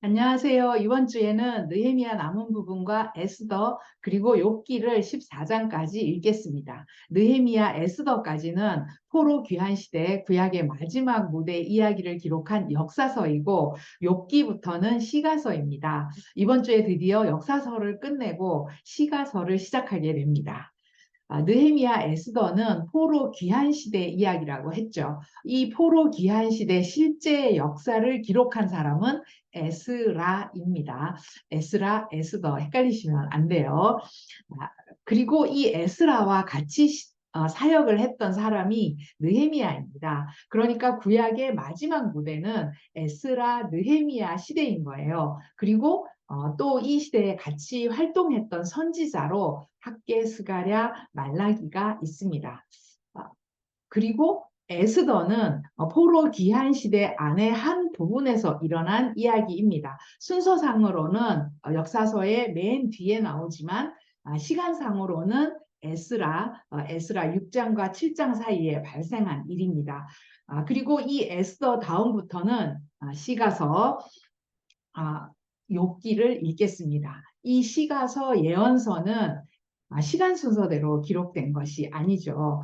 안녕하세요. 이번 주에는 느헤미야 남은 부분과 에스더 그리고 욥기를 14장까지 읽겠습니다. 느헤미야 에스더까지는 포로 귀환 시대 구약의 마지막 무대 이야기를 기록한 역사서이고 욥기부터는 시가서입니다. 이번 주에 드디어 역사서를 끝내고 시가서를 시작하게 됩니다. 느헤미야 에스더는 포로 귀환 시대 이야기라고 했죠. 이 포로 귀환 시대 실제 역사를 기록한 사람은 에스라입니다. 에스라, 에스더 헷갈리시면 안 돼요. 아, 그리고 이 에스라와 같이 사역을 했던 사람이 느헤미야입니다. 그러니까 구약의 마지막 무대는 에스라, 느헤미야 시대인 거예요. 그리고 또 이 시대에 같이 활동했던 선지자로 학개, 스가랴, 말라기가 있습니다. 아, 그리고 에스더는 포로 귀환 시대 안의 한 부분에서 일어난 이야기입니다. 순서상으로는 역사서의 맨 뒤에 나오지만 시간상으로는 에스라 6장과 7장 사이에 발생한 일입니다. 그리고 이 에스더 다음부터는 시가서 욥기를 읽겠습니다. 이 시가서 예언서는 시간 순서대로 기록된 것이 아니죠.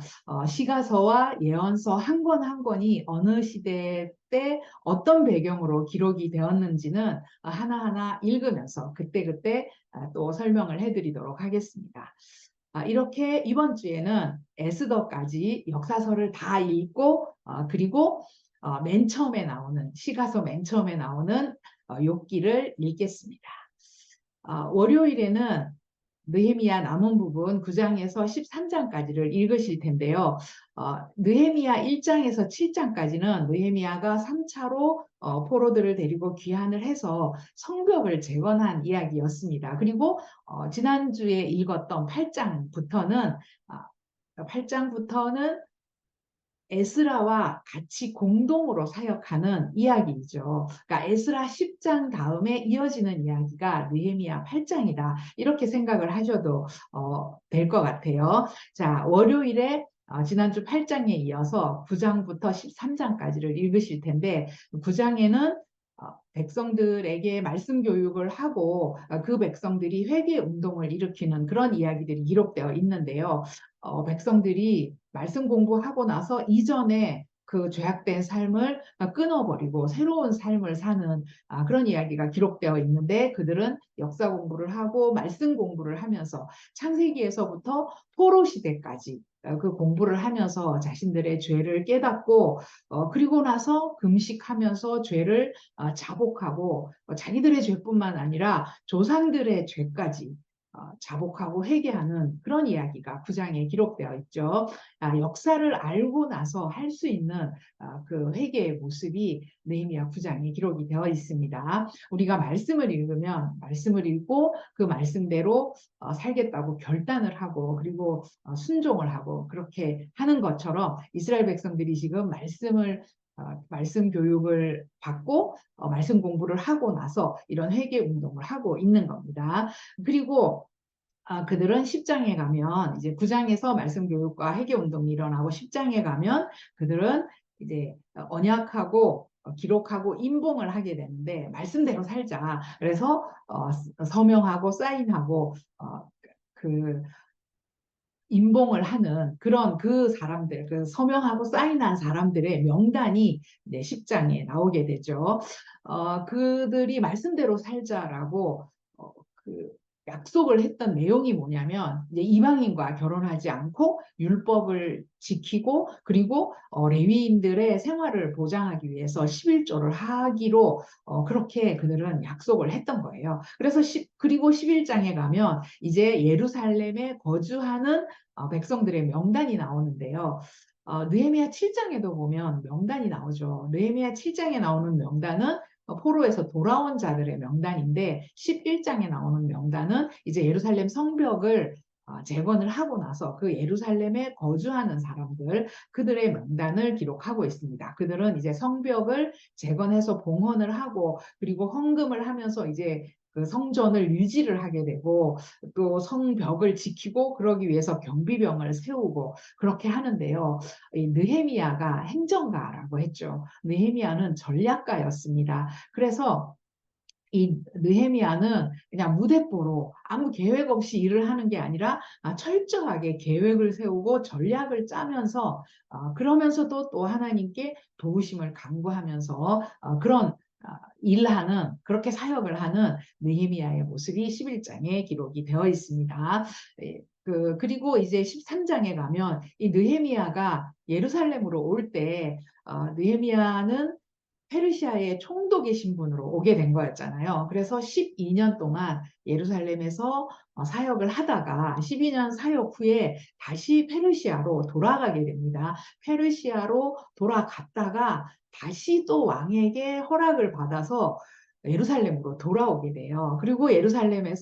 시가서와 예언서 한 권 한 권이 어느 시대 때 어떤 배경으로 기록이 되었는지는 하나하나 읽으면서 그때그때 또 설명을 해드리도록 하겠습니다. 이렇게 이번 주에는 에스더까지 역사서를 다 읽고 그리고 맨 처음에 나오는 시가서 맨 처음에 나오는 욥기를 읽겠습니다. 월요일에는 느헤미야 남은 부분 9장에서 13장까지를 읽으실 텐데요. 느헤미야 1장에서 7장까지는 느헤미야가 3차로 포로들을 데리고 귀환을 해서 성벽을 재건한 이야기였습니다. 그리고 지난주에 읽었던 8장부터는 에스라와 같이 공동으로 사역하는 이야기이죠. 그러니까 에스라 10장 다음에 이어지는 이야기가 느헤미야 8장이다. 이렇게 생각을 하셔도 될 것 같아요. 자, 월요일에 지난주 8장에 이어서 9장부터 13장까지를 읽으실 텐데 9장에는 백성들에게 말씀 교육을 하고 그 백성들이 회개 운동을 일으키는 그런 이야기들이 기록되어 있는데요. 백성들이 말씀 공부하고 나서 이전에 그 죄악된 삶을 끊어버리고 새로운 삶을 사는 그런 이야기가 기록되어 있는데 그들은 역사 공부를 하고 말씀 공부를 하면서 창세기에서부터 포로 시대까지 그 공부를 하면서 자신들의 죄를 깨닫고 그리고 나서 금식하면서 죄를 자복하고 자기들의 죄뿐만 아니라 조상들의 죄까지 자복하고 회개하는 그런 이야기가 9장에 기록되어 있죠. 역사를 알고 나서 할 수 있는 그 회개의 모습이 느헤미야 9장에 기록이 되어 있습니다. 우리가 말씀을 읽으면 말씀을 읽고 그 말씀대로 살겠다고 결단을 하고 그리고 순종을 하고 그렇게 하는 것처럼 이스라엘 백성들이 지금 말씀 교육을 받고 말씀 공부를 하고 나서 이런 회개 운동을 하고 있는 겁니다. 그리고 그들은 10장에 가면 이제 9장에서 말씀 교육과 회개 운동이 일어나고 10장에 가면 그들은 이제 언약하고 기록하고 임봉을 하게 되는데 말씀대로 살자. 그래서 서명하고 사인하고 그 임봉을 하는 그런 그 사람들, 그 서명하고 사인한 사람들의 명단이 이제 10장에 나오게 되죠. 그들이 말씀대로 살자라고 그 약속을 했던 내용이 뭐냐면 이제 이방인과 결혼하지 않고 율법을 지키고 그리고 레위인들의 생활을 보장하기 위해서 11조를 하기로 그렇게 그들은 약속을 했던 거예요. 그래서 그리고 11장에 가면 이제 예루살렘에 거주하는 백성들의 명단이 나오는데요. 느헤미야 7장에도 보면 명단이 나오죠. 느헤미야 7장에 나오는 명단은 포로에서 돌아온 자들의 명단인데 11장에 나오는 명단은 이제 예루살렘 성벽을 재건을 하고 나서 그 예루살렘에 거주하는 사람들 그들의 명단을 기록하고 있습니다. 그들은 이제 성벽을 재건해서 봉헌을 하고 그리고 헌금을 하면서 이제 그 성전을 유지를 하게 되고 또 성벽을 지키고 그러기 위해서 경비병을 세우고 그렇게 하는데요. 이 느헤미야가 행정가라고 했죠. 느헤미야는 전략가였습니다. 그래서 이 느헤미야는 그냥 무대뽀로 아무 계획 없이 일을 하는 게 아니라 철저하게 계획을 세우고 전략을 짜면서 그러면서도 또 하나님께 도우심을 간구하면서 그런 일하는 그렇게 사역을 하는 느헤미야의 모습이 11장에 기록이 되어 있습니다. 예, 그리고 이제 13장에 가면 이 느헤미야가 예루살렘으로 올 때 느헤미야는 페르시아의 총독의 신분으로 오게 된 거였잖아요. 그래서 12년 동안 예루살렘에서 사역을 하다가 12년 사역 후에 다시 페르시아로 돌아가게 됩니다. 페르시아로 돌아갔다가 다시 또 왕에게 허락을 받아서 예루살렘으로 돌아오게 돼요. 그리고 예루살렘에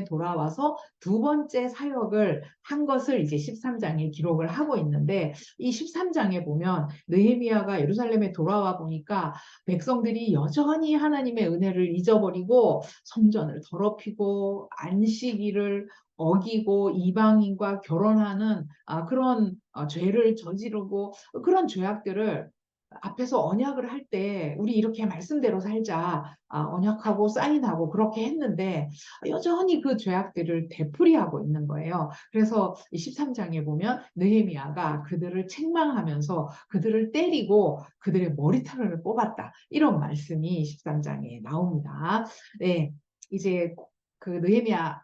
돌아와서 두 번째 사역을 한 것을 이제 13장에 기록을 하고 있는데, 이 13장에 보면 느헤미야가 예루살렘에 돌아와 보니까 백성들이 여전히 하나님의 은혜를 잊어버리고 성전을 더럽히고 안식일을 어기고 이방인과 결혼하는 그런 죄를 저지르고, 그런 죄악들을 앞에서 언약을 할 때 우리 이렇게 말씀대로 살자 언약하고 사인하고 그렇게 했는데 여전히 그 죄악들을 되풀이하고 있는 거예요. 그래서 13장에 보면 느헤미야가 그들을 책망하면서 그들을 때리고 그들의 머리털을 뽑았다, 이런 말씀이 13장에 나옵니다. 네, 이제 그 느헤미야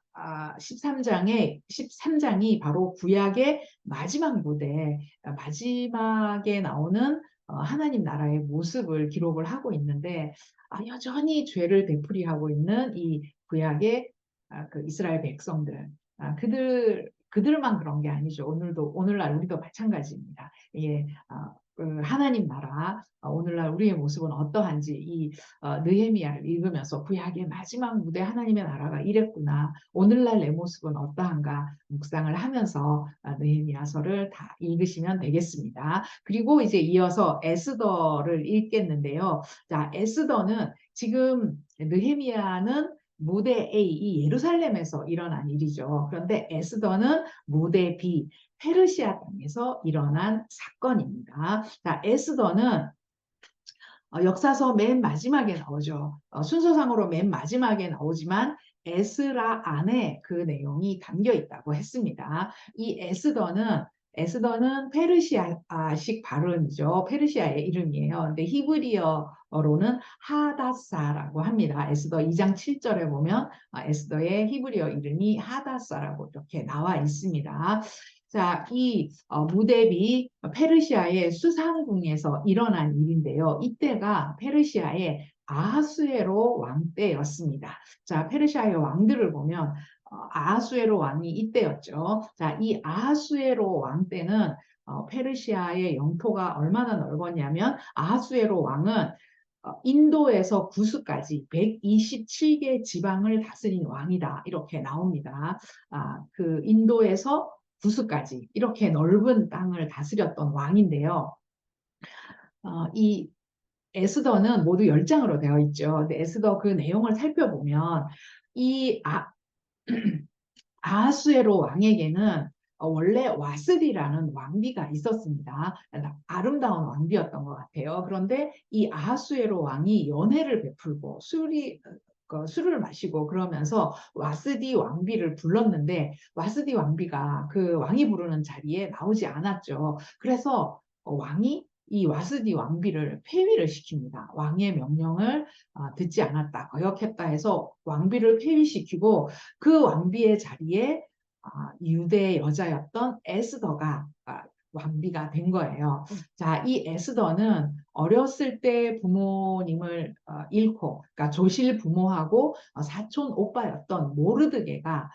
13장이 바로 구약의 마지막 무대, 마지막에 나오는 하나님 나라의 모습을 기록을 하고 있는데, 여전히 죄를 되풀이하고 있는 이 구약의 그 이스라엘 백성들, 그들만 그런 게 아니죠. 오늘날 우리도 마찬가지입니다. 예, 그 하나님 나라, 오늘날 우리의 모습은 어떠한지 이 느헤미야를 읽으면서 구약의 마지막 무대 하나님의 나라가 이랬구나, 오늘날 내 모습은 어떠한가 묵상을 하면서 느헤미야서를 다 읽으시면 되겠습니다. 그리고 이제 이어서 에스더를 읽겠는데요. 자, 에스더는 지금 느헤미야는 무대 A, 이 예루살렘에서 일어난 일이죠. 그런데 에스더는 무대 B, 페르시아 땅에서 일어난 사건입니다. 자, 에스더는 역사서 맨 마지막에 나오죠. 순서상으로 맨 마지막에 나오지만 에스라 안에 그 내용이 담겨 있다고 했습니다. 이 에스더는 페르시아식 발음이죠. 페르시아의 이름이에요. 근데 히브리어로는 하다사라고 합니다. 에스더 2장 7절에 보면 에스더의 히브리어 이름이 하다사라고 이렇게 나와 있습니다. 자, 이 무데비 페르시아의 수상궁에서 일어난 일인데요. 이때가 페르시아의 아하수에로 왕 때였습니다. 자, 페르시아의 왕들을 보면 아하수에로 왕이 이때였죠. 자, 이 아하수에로 왕 때는 페르시아의 영토가 얼마나 넓었냐면, 아하수에로 왕은 인도에서 구스까지 127개 지방을 다스린 왕이다, 이렇게 나옵니다. 그 인도에서 구스까지 이렇게 넓은 땅을 다스렸던 왕인데요. 이 에스더는 모두 10장으로 되어 있죠. 근데 에스더 그 내용을 살펴보면 이 아하수에로 왕에게는 원래 와스디라는 왕비가 있었습니다. 아름다운 왕비였던 것 같아요. 그런데 이 아하수에로 왕이 연회를 베풀고 술을 마시고 그러면서 와스디 왕비를 불렀는데, 와스디 왕비가 그 왕이 부르는 자리에 나오지 않았죠. 그래서 왕이 이 와스디 왕비를 폐위를 시킵니다. 왕의 명령을 듣지 않았다, 거역했다 해서 왕비를 폐위시키고, 그 왕비의 자리에 유대 여자였던 에스더가 왕비가 된 거예요. 자, 이 에스더는 어렸을 때 부모님을 잃고, 그러니까 조실 부모하고 사촌 오빠였던 모르드게가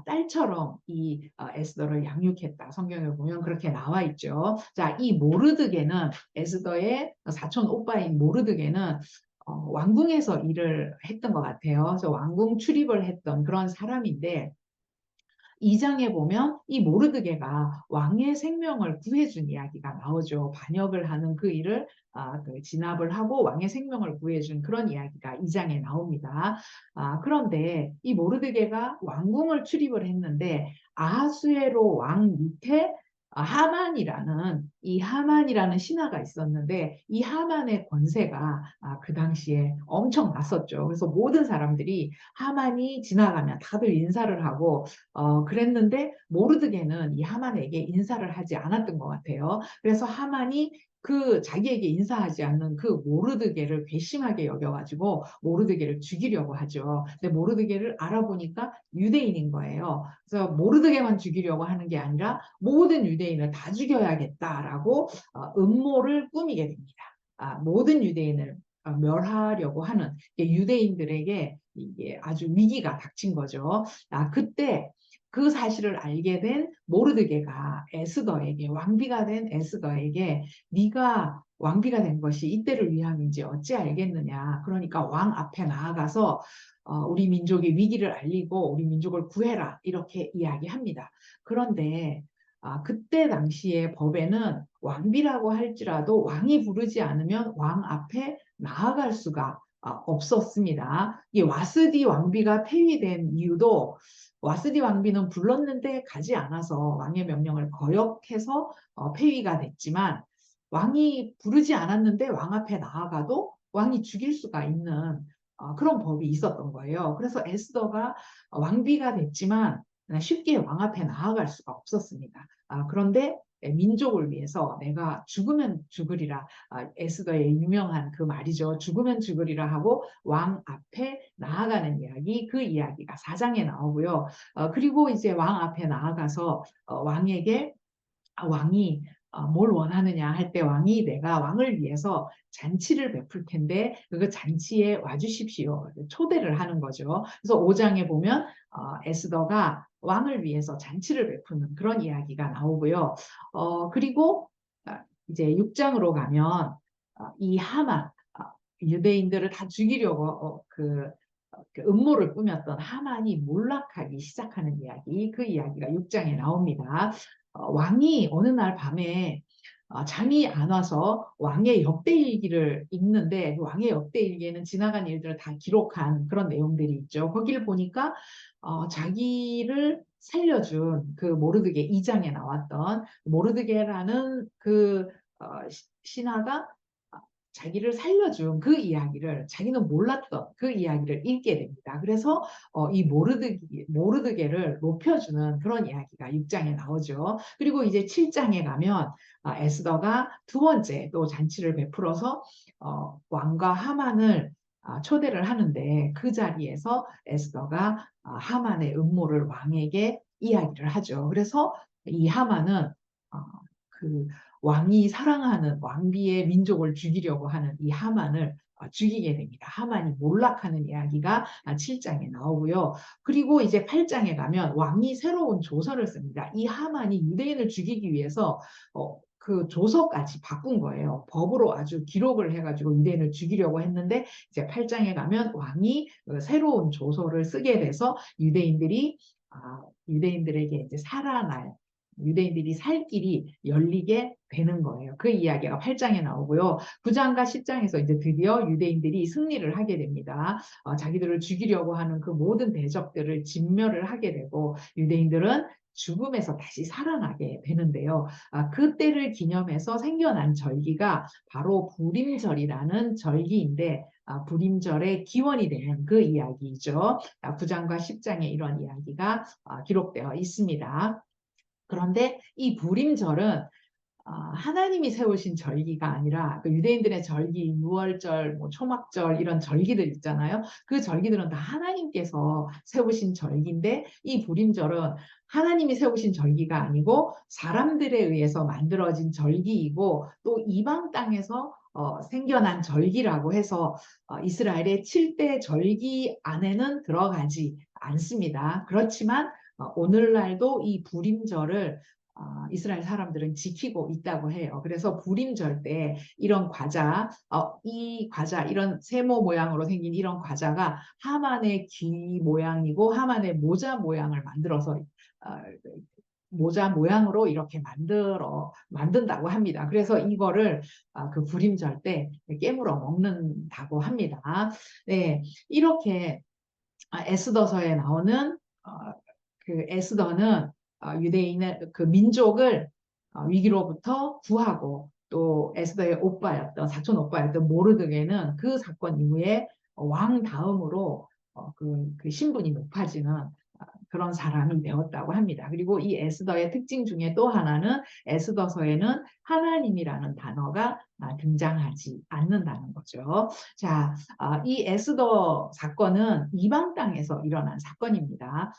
딸처럼 이 에스더를 양육했다, 성경에 보면 그렇게 나와 있죠. 자, 이 모르드게는, 에스더의 사촌 오빠인 모르드게는 왕궁에서 일을 했던 것 같아요. 그래서 왕궁 출입을 했던 그런 사람인데, 2장에 보면 이 모르드게가 왕의 생명을 구해준 이야기가 나오죠. 반역을 하는 그 일을 진압을 하고 왕의 생명을 구해준 그런 이야기가 2장에 나옵니다. 그런데 이 모르드게가 왕궁을 출입을 했는데 아하수에로 왕 밑에 하만이라는 이 하만이라는 신하가 있었는데 이 하만의 권세가 그 당시에 엄청 났었죠. 그래서 모든 사람들이 하만이 지나가면 다들 인사를 하고 그랬는데 모르드게는 이 하만에게 인사를 하지 않았던 것 같아요. 그래서 하만이 그 자기에게 인사하지 않는 그 모르드게를 괘씸하게 여겨가지고 모르드게를 죽이려고 하죠. 근데 모르드게를 알아보니까 유대인인 거예요. 그래서 모르드게만 죽이려고 하는 게 아니라 모든 유대인을 다 죽여야겠다라고 음모를 꾸미게 됩니다. 모든 유대인을 멸하려고 하는 유대인들에게 이게 아주 위기가 닥친 거죠. 그때 그 사실을 알게 된 모르드게가 에스더에게 왕비가 된 에스더에게 네가 왕비가 된 것이 이때를 위함인지 어찌 알겠느냐. 그러니까 왕 앞에 나아가서 우리 민족의 위기를 알리고 우리 민족을 구해라 이렇게 이야기합니다. 그런데 그때 당시의 법에는 왕비라고 할지라도 왕이 부르지 않으면 왕 앞에 나아갈 수가 없었습니다. 이 와스디 왕비가 폐위된 이유도 와스디 왕비는 불렀는데 가지 않아서 왕의 명령을 거역해서 폐위가 됐지만 왕이 부르지 않았는데 왕 앞에 나아가도 왕이 죽일 수가 있는 그런 법이 있었던 거예요. 그래서 에스더가 왕비가 됐지만 쉽게 왕 앞에 나아갈 수가 없었습니다. 그런데 민족을 위해서 내가 죽으면 죽으리라. 에스더의 유명한 그 말이죠. 죽으면 죽으리라 하고 왕 앞에 나아가는 이야기, 그 이야기가 4장에 나오고요. 그리고 이제 왕 앞에 나아가서 왕에게 왕이 뭘 원하느냐 할 때 왕이 내가 왕을 위해서 잔치를 베풀 텐데 그 잔치에 와주십시오. 초대를 하는 거죠. 그래서 5장에 보면 에스더가 왕을 위해서 잔치를 베푸는 그런 이야기가 나오고요. 그리고 이제 6장으로 가면 이 하만 유대인들을 다 죽이려고 그 음모를 꾸몄던 하만이 몰락하기 시작하는 이야기, 그 이야기가 6장에 나옵니다. 왕이 어느 날 밤에 잠이 안 와서 왕의 역대일기를 읽는데 그 왕의 역대일기에는 지나간 일들을 다 기록한 그런 내용들이 있죠. 거기를 보니까 자기를 살려준 그 모르드게 2장에 나왔던 모르드게라는 그 신하가 자기를 살려준 그 이야기를 자기는 몰랐던 그 이야기를 읽게 됩니다. 그래서 이 모르드게를 높여주는 그런 이야기가 6장에 나오죠. 그리고 이제 7장에 가면 에스더가 두 번째 또 잔치를 베풀어서 왕과 하만을 초대를 하는데 그 자리에서 에스더가 하만의 음모를 왕에게 이야기를 하죠. 그래서 이 하만은 그 왕이 사랑하는 왕비의 민족을 죽이려고 하는 이 하만을 죽이게 됩니다. 하만이 몰락하는 이야기가 7장에 나오고요. 그리고 이제 8장에 가면 왕이 새로운 조서를 씁니다. 이 하만이 유대인을 죽이기 위해서 그 조서까지 바꾼 거예요. 법으로 아주 기록을 해가지고 유대인을 죽이려고 했는데 이제 8장에 가면 왕이 새로운 조서를 쓰게 돼서 유대인들에게 이제 살아날 유대인들이 살 길이 열리게 되는 거예요. 그 이야기가 8장에 나오고요. 9장과 10장에서 이제 드디어 유대인들이 승리를 하게 됩니다. 자기들을 죽이려고 하는 그 모든 대적들을 진멸을 하게 되고 유대인들은 죽음에서 다시 살아나게 되는데요. 그때를 기념해서 생겨난 절기가 바로 부림절이라는 절기인데 부림절의 기원이 되는 그 이야기죠. 9장과 10장에 이런 이야기가 기록되어 있습니다. 그런데 이 부림절은 하나님이 세우신 절기가 아니라 그 유대인들의 절기, 유월절, 뭐 초막절 이런 절기들 있잖아요. 그 절기들은 다 하나님께서 세우신 절기인데 이 부림절은 하나님이 세우신 절기가 아니고 사람들에 의해서 만들어진 절기이고 또 이방 땅에서 생겨난 절기라고 해서 이스라엘의 7대 절기 안에는 들어가지 않습니다. 그렇지만 오늘날도 이 부림절을 이스라엘 사람들은 지키고 있다고 해요. 그래서 부림절 때 이런 과자, 이 과자, 이런 세모 모양으로 생긴 이런 과자가 하만의 귀 모양이고 하만의 모자 모양을 만들어서 모자 모양으로 이렇게 만든다고 합니다. 그래서 이거를 그 부림절 때 깨물어 먹는다고 합니다. 네, 이렇게 에스더서에 나오는 그 에스더는 유대인의 그 민족을 위기로부터 구하고 또 에스더의 오빠였던 사촌 오빠였던 모르드게는 그 사건 이후에 왕 다음으로 그 신분이 높아지는 그런 사람이 되었다고 합니다. 그리고 이 에스더의 특징 중에 또 하나는 에스더서에는 하나님이라는 단어가 등장하지 않는다는 거죠. 자, 이 에스더 사건은 이방 땅에서 일어난 사건입니다.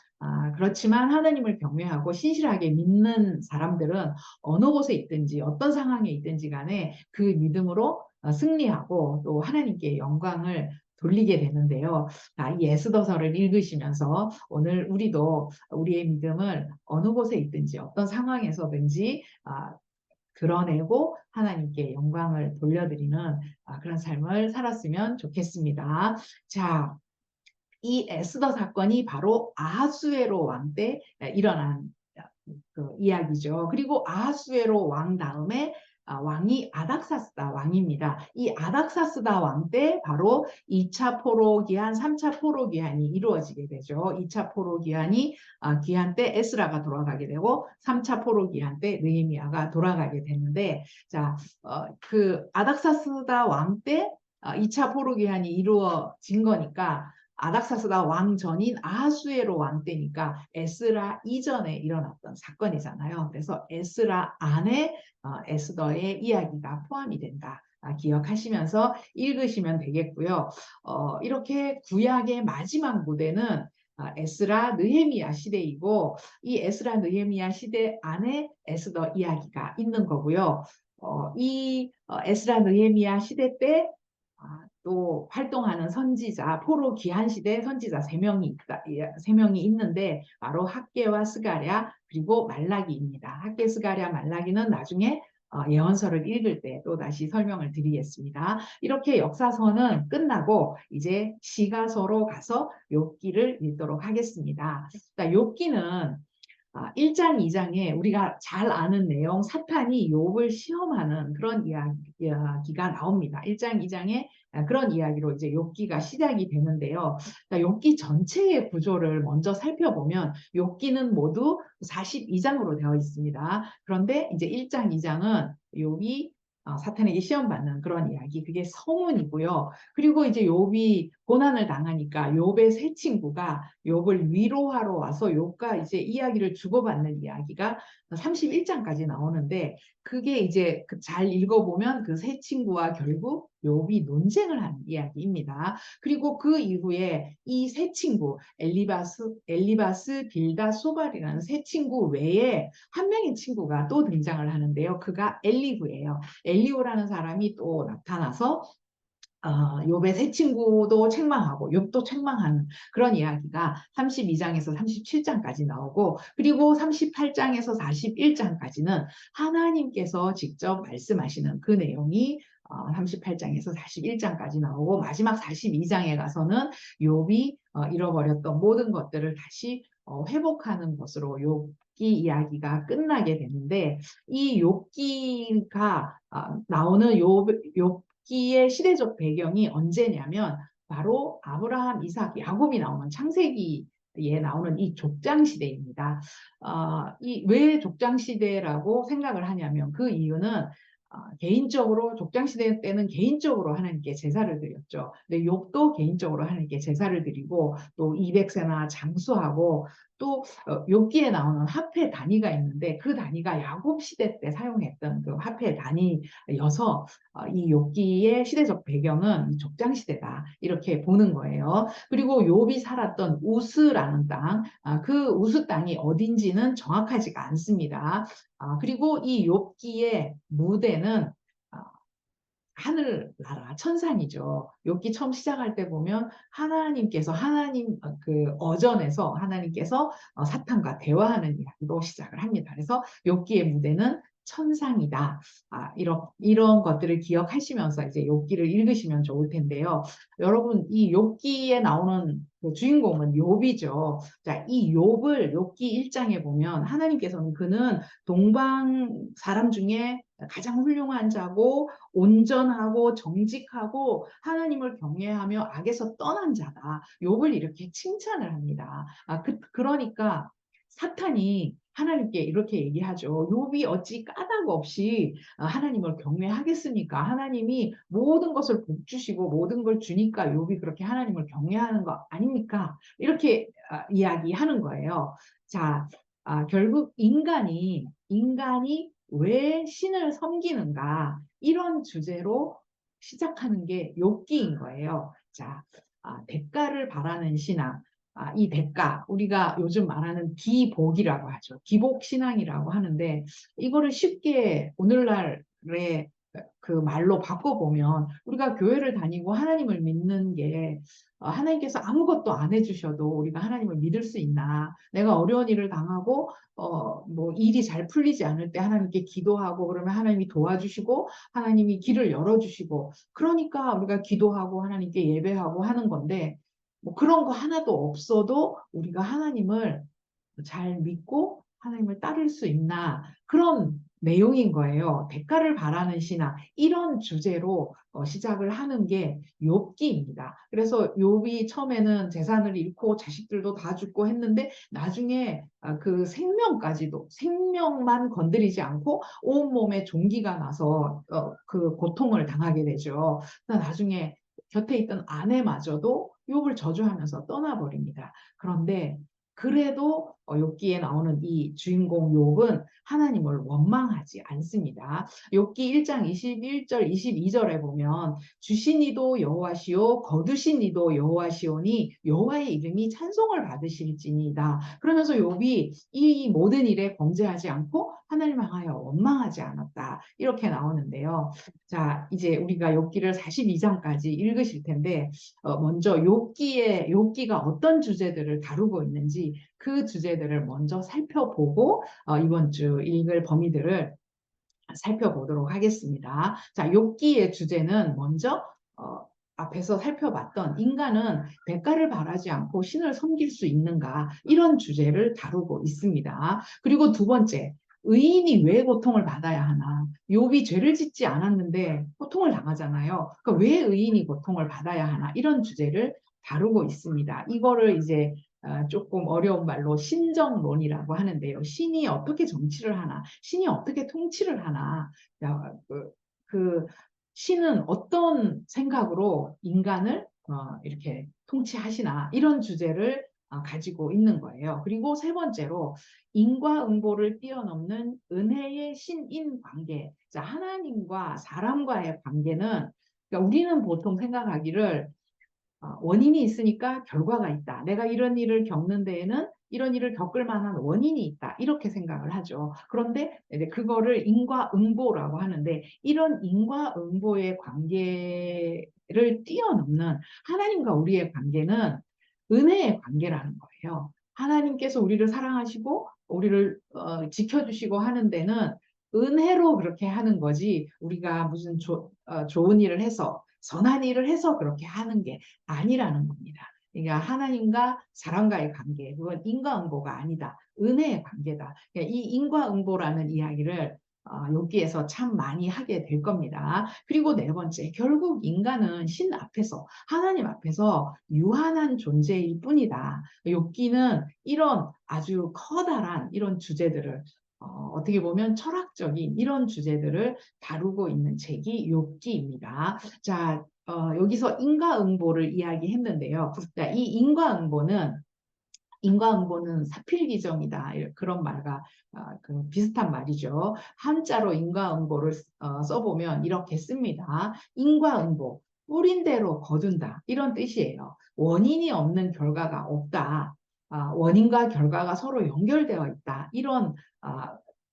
그렇지만 하나님을 경외하고 신실하게 믿는 사람들은 어느 곳에 있든지 어떤 상황에 있든지 간에 그 믿음으로 승리하고 또 하나님께 영광을 돌리게 되는데요. 이 에스더서를 읽으시면서 오늘 우리도 우리의 믿음을 어느 곳에 있든지 어떤 상황에서든지 드러내고 하나님께 영광을 돌려드리는 그런 삶을 살았으면 좋겠습니다. 자, 이 에스더 사건이 바로 아하수에로 왕 때 일어난 그 이야기죠. 그리고 아하수에로 왕 다음에 왕이 아닥사스다 왕입니다. 이 아닥사스다 왕 때 바로 2차 포로 기한, 3차 포로 기한이 이루어지게 되죠. 2차 포로 기한이 기한 때 에스라가 돌아가게 되고 3차 포로 기한 때 느헤미야가 돌아가게 되는데 자, 그 아닥사스다 왕 때 2차 포로 기한이 이루어진 거니까 아닥사스다 왕 전인 아하수에로 왕 때니까 에스라 이전에 일어났던 사건이잖아요. 그래서 에스라 안에 에스더의 이야기가 포함이 된다. 기억하시면서 읽으시면 되겠고요. 이렇게 구약의 마지막 무대는 에스라 느헤미야 시대이고 이 에스라 느헤미야 시대 안에 에스더 이야기가 있는 거고요. 이 에스라 느헤미야 시대 때 또 활동하는 선지자, 포로 기한 시대 선지자 3명이 있다, 3명이 있는데 바로 학개와 스가랴 그리고 말라기입니다. 학개, 스가랴, 말라기는 나중에 예언서를 읽을 때 또 다시 설명을 드리겠습니다. 이렇게 역사서는 끝나고 이제 시가서로 가서 욥기를 읽도록 하겠습니다. 욥기는 1장, 2장에 우리가 잘 아는 내용, 사탄이 욥을 시험하는 그런 이야기가 나옵니다. 1장, 2장에 그런 이야기로 이제 욥기가 시작이 되는데요. 욥기 전체의 구조를 먼저 살펴보면 욥기는 모두 42장으로 되어 있습니다. 그런데 이제 1장, 2장은 욥이 사탄에게 시험받는 그런 이야기, 그게 서문이고요. 그리고 이제 욥이 고난을 당하니까 욥의 세 친구가 욥을 위로하러 와서 욥과 이제 이야기를 주고받는 이야기가 31장까지 나오는데 그게 이제 잘 읽어보면 그 세 친구와 결국 욥이 논쟁을 하는 이야기입니다. 그리고 그 이후에 이 세 친구 엘리바스, 빌다, 소발이라는 세 친구 외에 한 명의 친구가 또 등장을 하는데요. 그가 엘리후예요. 엘리후라는 사람이 또 나타나서 욥의 세 친구도 책망하고 욥도 책망하는 그런 이야기가 32장에서 37장까지 나오고 그리고 38장에서 41장까지는 하나님께서 직접 말씀하시는 그 내용이 38장에서 41장까지 나오고 마지막 42장에 가서는 욥이 잃어버렸던 모든 것들을 다시 회복하는 것으로 욥기 이야기가 끝나게 되는데 이 욥기가 나오는 욥 기의 시대적 배경이 언제냐면 바로 아브라함, 이삭, 야곱이 나오는 창세기에 나오는 이 족장 시대입니다. 왜 족장 시대라고 생각을 하냐면 그 이유는 개인적으로 족장 시대 때는 개인적으로 하나님께 제사를 드렸죠. 근데 욥도 개인적으로 하나님께 제사를 드리고 또 200세나 장수하고 또 욥기에 나오는 화폐 단위가 있는데 그 단위가 야곱 시대 때 사용했던 그 화폐 단위여서 이 욥기의 시대적 배경은 족장 시대다 이렇게 보는 거예요. 그리고 욥이 살았던 우스라는 땅, 그 우스 땅이 어딘지는 정확하지가 않습니다. 그리고 이 욥기의 무대는 하늘나라 천상이죠. 욥기 처음 시작할 때 보면 하나님께서 하나님 그 어전에서 하나님께서 사탄과 대화하는 이야기로 시작을 합니다. 그래서 욥기의 무대는 천상이다. 이런 것들을 기억하시면서 이제 욥기를 읽으시면 좋을 텐데요. 여러분 이 욥기에 나오는 그 주인공은 욥이죠. 자, 이 욥을 욥기 1장에 보면 하나님께서는 그는 동방 사람 중에 가장 훌륭한 자고 온전하고 정직하고 하나님을 경외하며 악에서 떠난 자다. 욥을 이렇게 칭찬을 합니다. 그러니까 사탄이 하나님께 이렇게 얘기하죠. 욥이 어찌 까닭 없이 하나님을 경외하겠습니까? 하나님이 모든 것을 복주시고 모든 걸 주니까 욥이 그렇게 하나님을 경외하는 거 아닙니까? 이렇게 이야기하는 거예요. 자, 결국 인간이 왜 신을 섬기는가? 이런 주제로 시작하는 게 욥기인 거예요. 자, 대가를 바라는 신앙. 이 대가, 우리가 요즘 말하는 기복이라고 하죠. 기복신앙이라고 하는데, 이거를 쉽게 오늘날의 그 말로 바꿔보면, 우리가 교회를 다니고 하나님을 믿는 게, 하나님께서 아무것도 안 해주셔도 우리가 하나님을 믿을 수 있나? 내가 어려운 일을 당하고, 뭐 일이 잘 풀리지 않을 때 하나님께 기도하고, 그러면 하나님이 도와주시고, 하나님이 길을 열어주시고, 그러니까 우리가 기도하고 하나님께 예배하고 하는 건데, 뭐 그런 거 하나도 없어도 우리가 하나님을 잘 믿고 하나님을 따를 수 있나 그런 내용인 거예요. 대가를 바라는 신앙 이런 주제로 시작을 하는 게 욥기입니다. 그래서 욥이 처음에는 재산을 잃고 자식들도 다 죽고 했는데 나중에 그 생명만 건드리지 않고 온몸에 종기가 나서 그 고통을 당하게 되죠. 나중에 곁에 있던 아내마저도 욥을 저주하면서 떠나버립니다. 그런데 그래도 욥기에 나오는 이 주인공 욥은 하나님을 원망하지 않습니다. 욥기 1장 21절 22절에 보면 주시니도 여호와시오 거두시니도 여호와시오니 여호와의 이름이 찬송을 받으실지니이다. 그러면서 욥이 이 모든 일에 범죄하지 않고 하나님을 향하여 원망하지 않았다. 이렇게 나오는데요. 자, 이제 우리가 욥기를 42장까지 읽으실 텐데 먼저 욥기가 어떤 주제들을 다루고 있는지 그 주제들을 먼저 살펴보고 이번 주 읽을 범위들을 살펴보도록 하겠습니다. 자, 욥기의 주제는 먼저 앞에서 살펴봤던 인간은 대가를 바라지 않고 신을 섬길 수 있는가 이런 주제를 다루고 있습니다. 그리고 두 번째, 의인이 왜 고통을 받아야 하나? 욥이 죄를 짓지 않았는데 고통을 당하잖아요. 그러니까 왜 의인이 고통을 받아야 하나? 이런 주제를 다루고 있습니다. 이거를 이제 조금 어려운 말로 신정론이라고 하는데요. 신이 어떻게 정치를 하나, 신이 어떻게 통치를 하나, 그 신은 어떤 생각으로 인간을 이렇게 통치하시나 이런 주제를 가지고 있는 거예요. 그리고 세 번째로 인과응보를 뛰어넘는 은혜의 신인 관계. 자, 하나님과 사람과의 관계는 그러니까 우리는 보통 생각하기를 원인이 있으니까 결과가 있다. 내가 이런 일을 겪는 데에는 이런 일을 겪을 만한 원인이 있다. 이렇게 생각을 하죠. 그런데 그거를 인과응보라고 하는데 이런 인과응보의 관계를 뛰어넘는 하나님과 우리의 관계는 은혜의 관계라는 거예요. 하나님께서 우리를 사랑하시고 우리를 지켜주시고 하는 데는 은혜로 그렇게 하는 거지 우리가 무슨 좋은 일을 해서 선한 일을 해서 그렇게 하는 게 아니라는 겁니다. 그러니까 하나님과 사람과의 관계, 그건 인과응보가 아니다. 은혜의 관계다. 그러니까 이 인과응보라는 이야기를 여기에서 참 많이 하게 될 겁니다. 그리고 네 번째, 결국 인간은 신 앞에서, 하나님 앞에서 유한한 존재일 뿐이다. 욥기는 이런 아주 커다란 이런 주제들을 어떻게 보면 철학적인 이런 주제들을 다루고 있는 책이 욥기입니다. 자, 여기서 인과응보를 이야기했는데요. 자, 이 인과응보는 사필귀정이다. 그런 말과 그 비슷한 말이죠. 한자로 인과응보를 써보면 이렇게 씁니다. 인과응보, 뿌린 대로 거둔다. 이런 뜻이에요. 원인이 없는 결과가 없다. 원인과 결과가 서로 연결되어 있다. 이런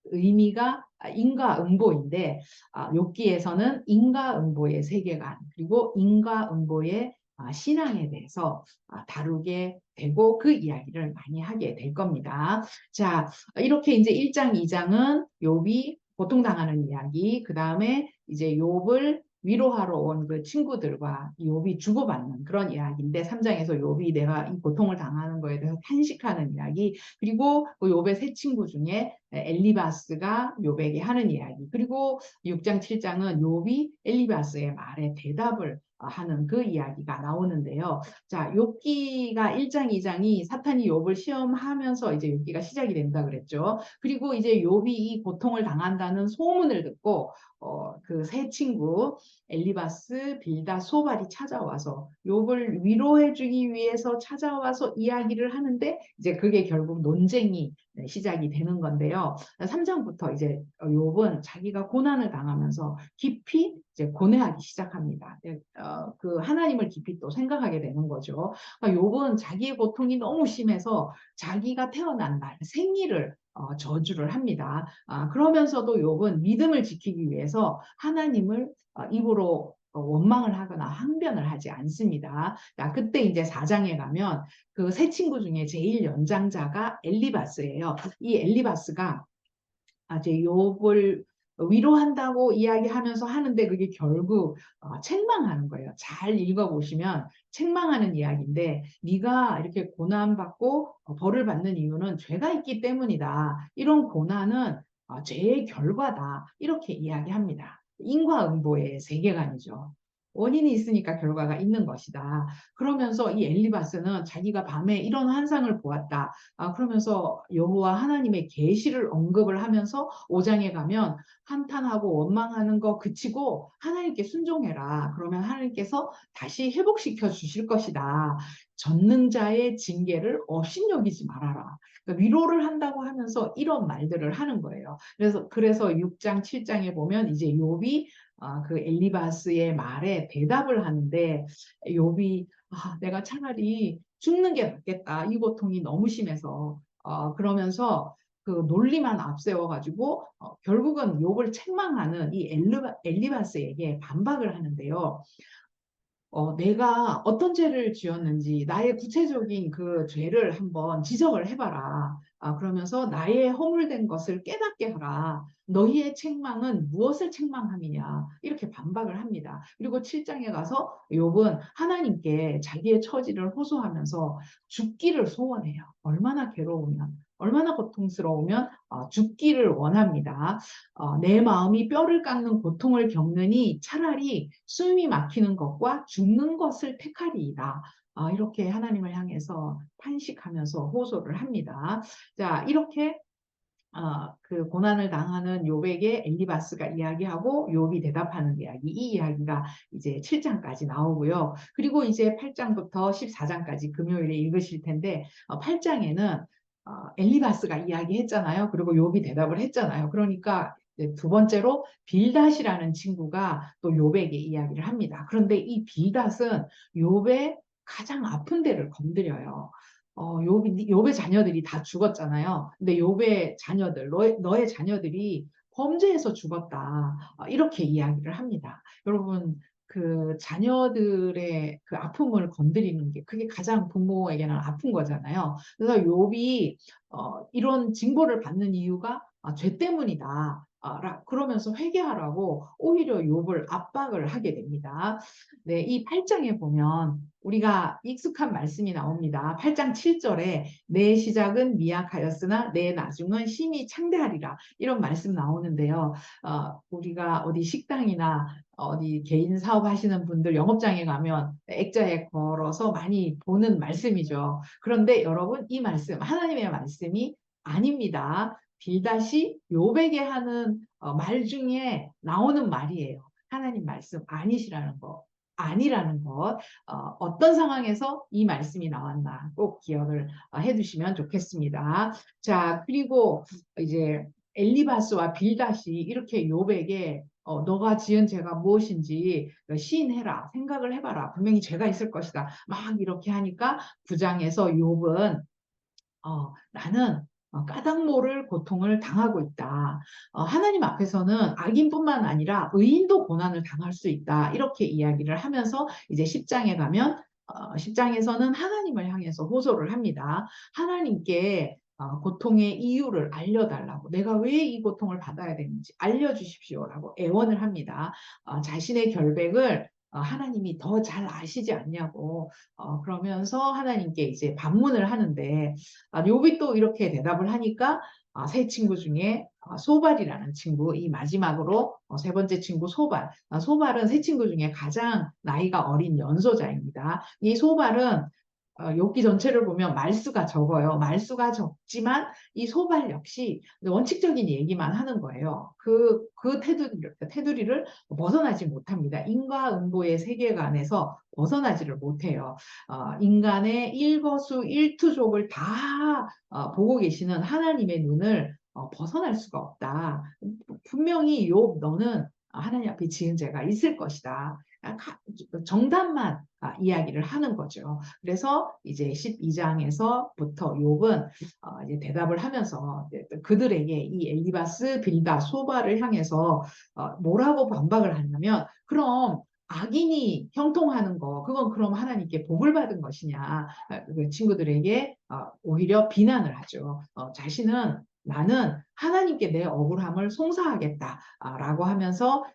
의미가 인과응보인데 욥기에서는 인과응보의 세계관 그리고 인과응보의 신앙에 대해서 다루게 되고 그 이야기를 많이 하게 될 겁니다. 자, 이렇게 이제 1장, 2장은 욥이 고통당하는 이야기, 그 다음에 이제 욥을 위로하러 온 그 친구들과 욥이 주고받는 그런 이야기인데 3장에서 욥이 내가 이 고통을 당하는 거에 대해서 탄식하는 이야기 그리고 그 욥의 세 친구 중에 엘리바스가 욥에게 하는 이야기 그리고 6장, 7장은 욥이 엘리바스의 말에 대답을 하는 그 이야기가 나오는데요. 자, 욥기가 1장, 2장이 사탄이 욥을 시험하면서 이제 욥기가 시작이 된다 그랬죠. 그리고 이제 욥이 이 고통을 당한다는 소문을 듣고 그 세 친구 엘리바스, 빌다, 소발이 찾아와서 욥을 위로해주기 위해서 찾아와서 이야기를 하는데 이제 그게 결국 논쟁이 시작이 되는 건데요. 3장부터 이제 욥은 자기가 고난을 당하면서 깊이 이제 고뇌하기 시작합니다. 그 하나님을 깊이 또 생각하게 되는 거죠. 그러니까 욥은 자기의 고통이 너무 심해서 자기가 태어난 날 생일을 저주를 합니다. 그러면서도 욥은 믿음을 지키기 위해서 하나님을 입으로 원망을 하거나 항변을 하지 않습니다. 자, 그때 이제 4장에 가면 그 세 친구 중에 제일 연장자가 엘리바스예요. 이 엘리바스가 이제 욥을 위로한다고 이야기하면서 하는데 그게 결국 책망하는 거예요. 잘 읽어보시면 책망하는 이야기인데 네가 이렇게 고난받고 벌을 받는 이유는 죄가 있기 때문이다. 이런 고난은 죄의 결과다. 이렇게 이야기합니다. 인과응보의 세계관이죠. 원인이 있으니까 결과가 있는 것이다. 그러면서 이 엘리바스는 자기가 밤에 이런 환상을 보았다. 그러면서 여호와 하나님의 계시를 언급을 하면서 5장에 가면 한탄하고 원망하는 거 그치고 하나님께 순종해라. 그러면 하나님께서 다시 회복시켜 주실 것이다. 전능자의 징계를 업신여기지 말아라. 그러니까 위로를 한다고 하면서 이런 말들을 하는 거예요. 그래서 6장, 7장에 보면 이제 욥이 그 엘리바스의 말에 대답을 하는데 욥이 내가 차라리 죽는 게 낫겠다. 이 고통이 너무 심해서. 그러면서 그 논리만 앞세워가지고 결국은 욥을 책망하는 이 엘리바스에게 반박을 하는데요. 내가 어떤 죄를 지었는지 나의 구체적인 그 죄를 한번 지적을 해봐라. 그러면서 나의 허물된 것을 깨닫게 하라. 너희의 책망은 무엇을 책망함이냐. 이렇게 반박을 합니다. 그리고 7장에 가서 욥은 하나님께 자기의 처지를 호소하면서 죽기를 소원해요. 얼마나 괴로우면, 얼마나 고통스러우면 죽기를 원합니다. 내 마음이 뼈를 깎는 고통을 겪느니 차라리 숨이 막히는 것과 죽는 것을 택하리이다. 이렇게 하나님을 향해서 탄식하면서 호소를 합니다. 자, 이렇게 그 고난을 당하는 욥에게 엘리바스가 이야기하고 욥이 대답하는 이야기, 이 이야기가 이제 7장까지 나오고요. 그리고 이제 8장부터 14장까지 금요일에 읽으실 텐데 8장에는 엘리바스가 이야기했잖아요. 그리고 욥이 대답을 했잖아요. 그러니까 두 번째로 빌닷이라는 친구가 또 욥에게 이야기를 합니다. 그런데 이 빌닷은 욥의 가장 아픈 데를 건드려요. 욥의 자녀들이 다 죽었잖아요. 근데 욥의 자녀들, 너의 자녀들이 범죄에서 죽었다. 이렇게 이야기를 합니다. 여러분, 그 자녀들의 그 아픔을 건드리는 게 그게 가장 부모에게는 아픈 거잖아요. 그래서 욥이 이런 징벌을 받는 이유가 죄 때문이다. 그러면서 회개하라고 오히려 욥을 압박을 하게 됩니다. 네, 이 8장에 보면 우리가 익숙한 말씀이 나옵니다. 8장 7절에 내 시작은 미약하였으나 내 나중은 심히 창대하리라. 이런 말씀 나오는데요. 우리가 어디 식당이나 어디 개인 사업 하시는 분들 영업장에 가면 액자에 걸어서 많이 보는 말씀이죠. 그런데 여러분 이 말씀, 하나님의 말씀이 아닙니다. 빌닷이 욥에게 하는 말 중에 나오는 말이에요. 하나님 말씀 아니시라는 거. 아니라는 것, 어떤 상황에서 이 말씀이 나왔나 꼭 기억을 해두시면 좋겠습니다. 자, 그리고 이제 엘리바스와 빌닷이 이렇게 욥에게 너가 지은 죄가 무엇인지 시인해라, 생각을 해봐라, 분명히 죄가 있을 것이다. 막 이렇게 하니까 9장에서 욥은 나는 까닭 모를 고통을 당하고 있다. 하나님 앞에서는 악인뿐만 아니라 의인도 고난을 당할 수 있다. 이렇게 이야기를 하면서 이제 10장에 가면 10장에서는 하나님을 향해서 호소를 합니다. 하나님께 고통의 이유를 알려달라고, 내가 왜 이 고통을 받아야 되는지 알려주십시오라고 애원을 합니다. 자신의 결백을 하나님이 더 잘 아시지 않냐고 그러면서 하나님께 이제 반문을 하는데 욥이 또 이렇게 대답을 하니까 세 친구 중에 소발이라는 친구, 이 마지막으로 세 번째 친구 소발. 소발은 세 친구 중에 가장 나이가 어린 연소자입니다. 이 소발은 욥기 전체를 보면 말수가 적어요. 말수가 적지만 이 소발 역시 원칙적인 얘기만 하는 거예요. 그 테두리를 벗어나지 못합니다. 인과응보의 세계관에서 벗어나지를 못해요. 인간의 일거수일투족을 다 보고 계시는 하나님의 눈을 벗어날 수가 없다. 분명히 욥 너는 하나님 앞에 지은 죄가 있을 것이다. 정답만 이야기를 하는 거죠. 그래서 이제 12장에서부터 욥은 이제 대답을 하면서 그들에게 이 엘리바스, 빌다, 소바를 향해서 뭐라고 반박을 하냐면 그럼 악인이 형통하는 거 그건 그럼 하나님께 복을 받은 것이냐 그 친구들에게 오히려 비난을 하죠. 자신은 나는 하나님께 내 억울함을 송사하겠다라고 하면서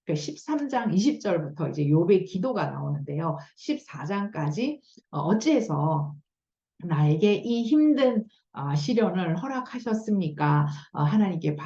13장 20절부터 이제 욥의 기도가 나오는데요. 14장까지 어찌해서 나에게 이 힘든 시련을 허락하셨습니까? 하나님께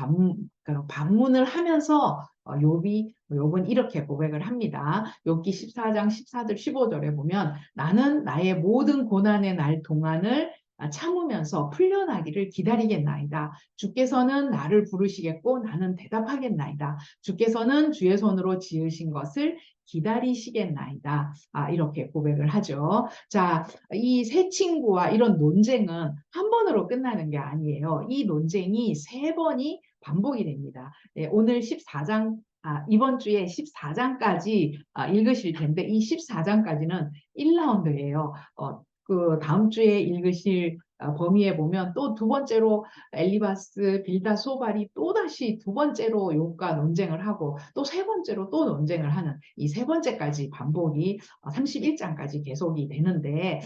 반문을 하면서 욥은 이렇게 고백을 합니다. 욥기 14장 14절 15절에 보면 나는 나의 모든 고난의 날 동안을 참으면서 풀려나기를 기다리겠나이다. 주께서는 나를 부르시겠고 나는 대답하겠나이다. 주께서는 주의 손으로 지으신 것을 기다리시겠나이다. 이렇게 고백을 하죠. 자, 이 세 친구와 이런 논쟁은 한 번으로 끝나는 게 아니에요. 이 논쟁이 세 번이 반복이 됩니다. 네, 오늘 14장 이번 주에 14장까지 읽으실 텐데 이 14장까지는 1라운드예요. 그 다음 주에 읽으실 범위에 보면 또 두 번째로 엘리바스, 빌다, 소발이 또 다시 두 번째로 욥과 논쟁을 하고 또 세 번째로 또 논쟁을 하는 이 세 번째까지 반복이 31장까지 계속이 되는데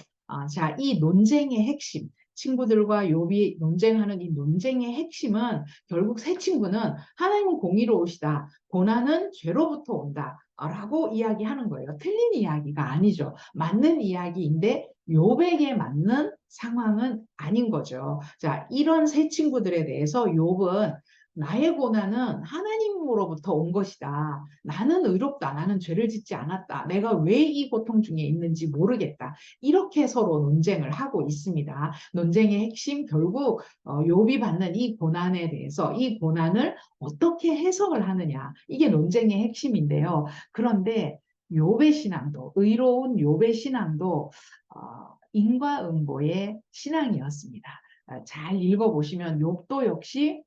자, 이 논쟁의 핵심 친구들과 욥이 논쟁하는 이 논쟁의 핵심은 결국 세 친구는 하나님은 공의로우시다. 고난은 죄로부터 온다. 라고 이야기하는 거예요. 틀린 이야기가 아니죠. 맞는 이야기인데 욥에게 맞는 상황은 아닌 거죠. 자, 이런 세 친구들에 대해서 욥은 나의 고난은 하나님으로부터 온 것이다. 나는 의롭다. 나는 죄를 짓지 않았다. 내가 왜 이 고통 중에 있는지 모르겠다. 이렇게 서로 논쟁을 하고 있습니다. 논쟁의 핵심 결국 욥이 받는 이 고난에 대해서 이 고난을 어떻게 해석을 하느냐. 이게 논쟁의 핵심인데요. 그런데 욥의 신앙도 의로운 욥의 신앙도 인과응보의 신앙이었습니다. 잘 읽어보시면 욥도 역시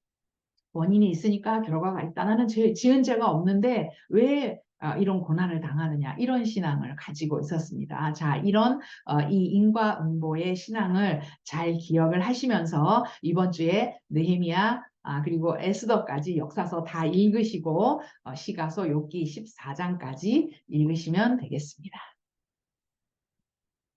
원인이 있으니까 결과가 있다. 나는 지은 죄가 없는데 왜 이런 고난을 당하느냐 이런 신앙을 가지고 있었습니다. 자, 이런 이 인과응보의 신앙을 잘 기억을 하시면서 이번 주에 느헤미야 그리고 에스더까지 역사서 다 읽으시고 시가서 욥기 14장까지 읽으시면 되겠습니다.